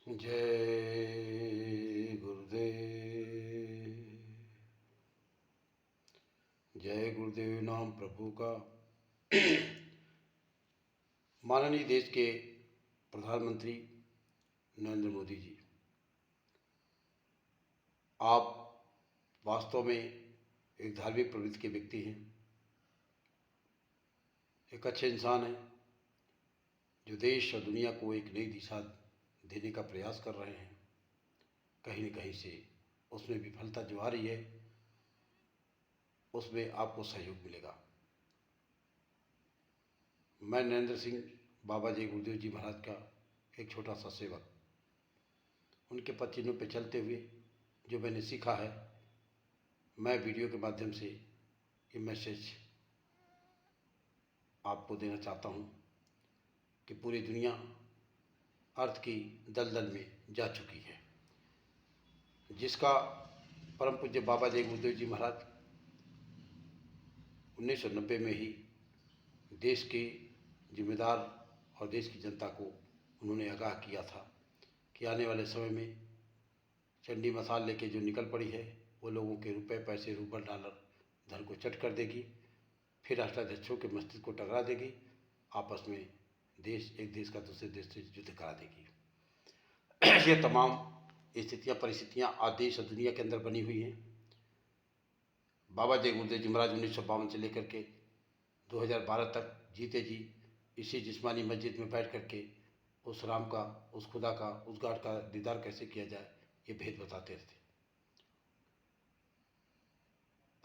जय गुरुदेव। जय गुरुदेव नाम प्रभु का। माननीय देश के प्रधानमंत्री नरेंद्र मोदी जी, आप वास्तव में एक धार्मिक प्रवृत्ति के व्यक्ति हैं, एक अच्छे इंसान हैं जो देश और दुनिया को एक नई दिशा देने का प्रयास कर रहे हैं। कहीं न कहीं से उसमें विफलता जो आ रही है उसमें आपको सहयोग मिलेगा। मैं नरेंद्र सिंह बाबा जय गुरुदेव जी महाराज का एक छोटा सा सेवक, उनके पद चिन्हों पर चलते हुए जो मैंने सीखा है, मैं वीडियो के माध्यम से ये मैसेज आपको देना चाहता हूँ कि पूरी दुनिया अर्थ की दलदल में जा चुकी है, जिसका परम पूज्य बाबा जय गुरुदेव जी महाराज 1990 में ही देश के जिम्मेदार और देश की जनता को उन्होंने आगाह किया था कि आने वाले समय में चंडी मसाल लेके जो निकल पड़ी है वो लोगों के रुपए पैसे रूबल डॉलर धन को चट कर देगी, फिर राष्ट्राध्यक्षों के मस्तिष्क को टकरा देगी, आपस में एक देश का दूसरे देश से युद्ध करा देगी। ये तमाम स्थितियाँ परिस्थितियाँ आज देश और दुनिया के अंदर बनी हुई हैं। बाबा जय गुरुदेव जी महाराज 1952 से लेकर के 2012 तक जीते जी इसी जिस्मानी मस्जिद में बैठ करके उस राम का, उस खुदा का, उस गाड का दीदार कैसे किया जाए ये भेद बताते थे।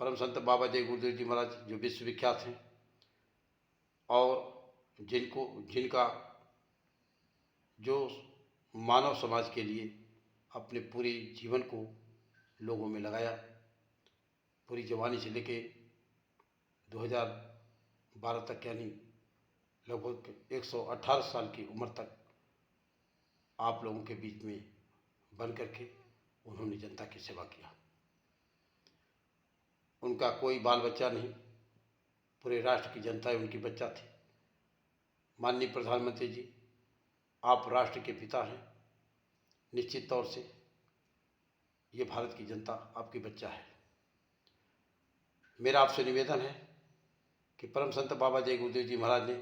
परम संत बाबा जय गुरुदेव जी महाराज जो विश्वविख्यात हैं और जिनका जो मानव समाज के लिए अपने पूरे जीवन को लोगों में लगाया, पूरी जवानी से लेके 2012 तक यानी लगभग 118 साल की उम्र तक आप लोगों के बीच में बन करके उन्होंने जनता की सेवा किया। उनका कोई बाल बच्चा नहीं, पूरे राष्ट्र की जनता उनकी बच्चा थी। माननीय प्रधानमंत्री जी, आप राष्ट्र के पिता हैं, निश्चित तौर से ये भारत की जनता आपकी बच्चा है। मेरा आपसे निवेदन है कि परम संत बाबा जय गुरुदेव जी महाराज ने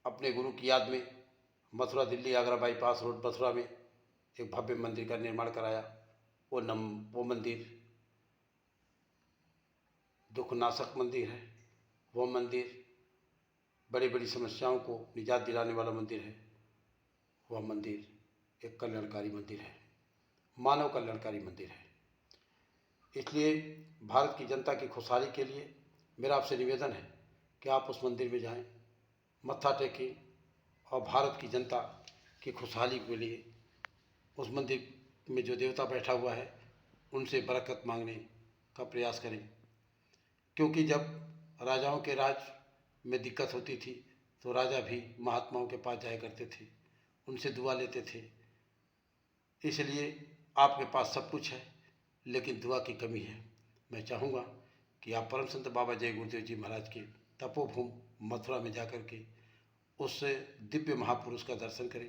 अपने गुरु की याद में मथुरा दिल्ली आगरा बाईपास रोड मथुरा में एक भव्य मंदिर का निर्माण कराया। वो मंदिर दुखनाशक मंदिर है। वो मंदिर बड़ी बड़ी समस्याओं को निजात दिलाने वाला मंदिर है। वह मंदिर एक कल्याणकारी मंदिर है, मानव कल्याणकारी मंदिर है। इसलिए भारत की जनता की खुशहाली के लिए मेरा आपसे निवेदन है कि आप उस मंदिर में जाएं, मत्था टेकें और भारत की जनता की खुशहाली के लिए उस मंदिर में जो देवता बैठा हुआ है उनसे बरकत मांगने का प्रयास करें। क्योंकि जब राजाओं के राज में दिक्कत होती थी तो राजा भी महात्माओं के पास जाया करते थे, उनसे दुआ लेते थे। इसलिए आपके पास सब कुछ है लेकिन दुआ की कमी है। मैं चाहूँगा कि आप परम संत बाबा जय गुरुदेव जी महाराज के तपोभूमि मथुरा में जाकर के उस दिव्य महापुरुष का दर्शन करें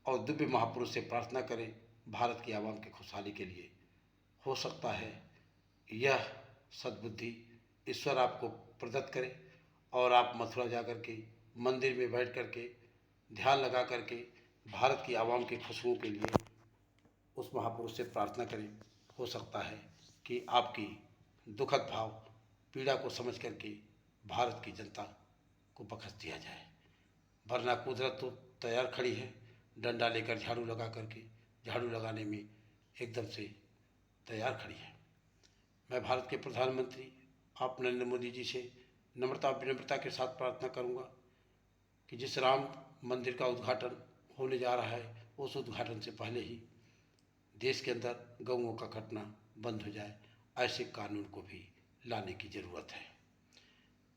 और दिव्य महापुरुष से प्रार्थना करें भारत की आवाम की खुशहाली के लिए। हो सकता है यह सद्बुद्धि ईश्वर आपको प्रदत्त करे और आप मथुरा जा कर के मंदिर में बैठ कर के ध्यान लगा कर के भारत की आवाम की खुशियों के लिए उस महापुरुष से प्रार्थना करें। हो सकता है कि आपकी दुखद भाव पीड़ा को समझ करके भारत की जनता को बख्श दिया जाए, वरना कुदरत तो तैयार खड़ी है डंडा लेकर झाड़ू लगा करके, झाड़ू लगाने में एकदम से तैयार खड़ी है। मैं भारत के प्रधानमंत्री आप नरेंद्र मोदी जी से विनम्रता के साथ प्रार्थना करूंगा कि जिस राम मंदिर का उद्घाटन होने जा रहा है उस उद्घाटन से पहले ही देश के अंदर गऊओं का कटना बंद हो जाए। ऐसे कानून को भी लाने की ज़रूरत है,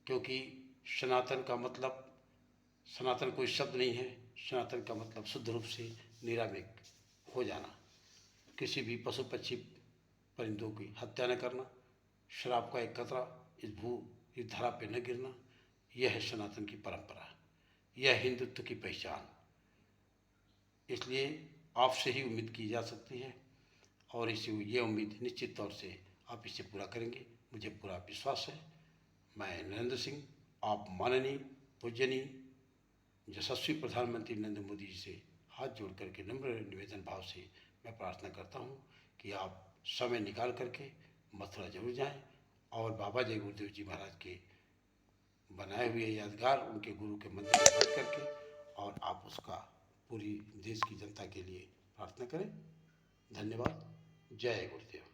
क्योंकि सनातन का मतलब, सनातन कोई शब्द नहीं है, सनातन का मतलब शुद्ध रूप से निरामिक हो जाना, किसी भी पशु पक्षी परिंदों की हत्या न करना, शराब का एक कतरा इस धरा पे न गिरना, यह है सनातन की परंपरा, यह हिंदुत्व की पहचान। इसलिए आपसे ही उम्मीद की जा सकती है और इसे ये उम्मीद निश्चित तौर से आप इसे पूरा करेंगे, मुझे पूरा विश्वास है। मैं नरेंद्र सिंह, आप माननीय पूजनीय यशस्वी प्रधानमंत्री नरेंद्र मोदी जी से हाथ जोड़ करके नम्र निवेदन भाव से मैं प्रार्थना करता हूँ कि आप समय निकाल करके मथुरा जरूर जाएं और बाबा जय गुरुदेव जी महाराज के बनाए हुए यादगार उनके गुरु के मंदिर में बैठ करके और आप उसका पूरी देश की जनता के लिए प्रार्थना करें। धन्यवाद। जय गुरुदेव।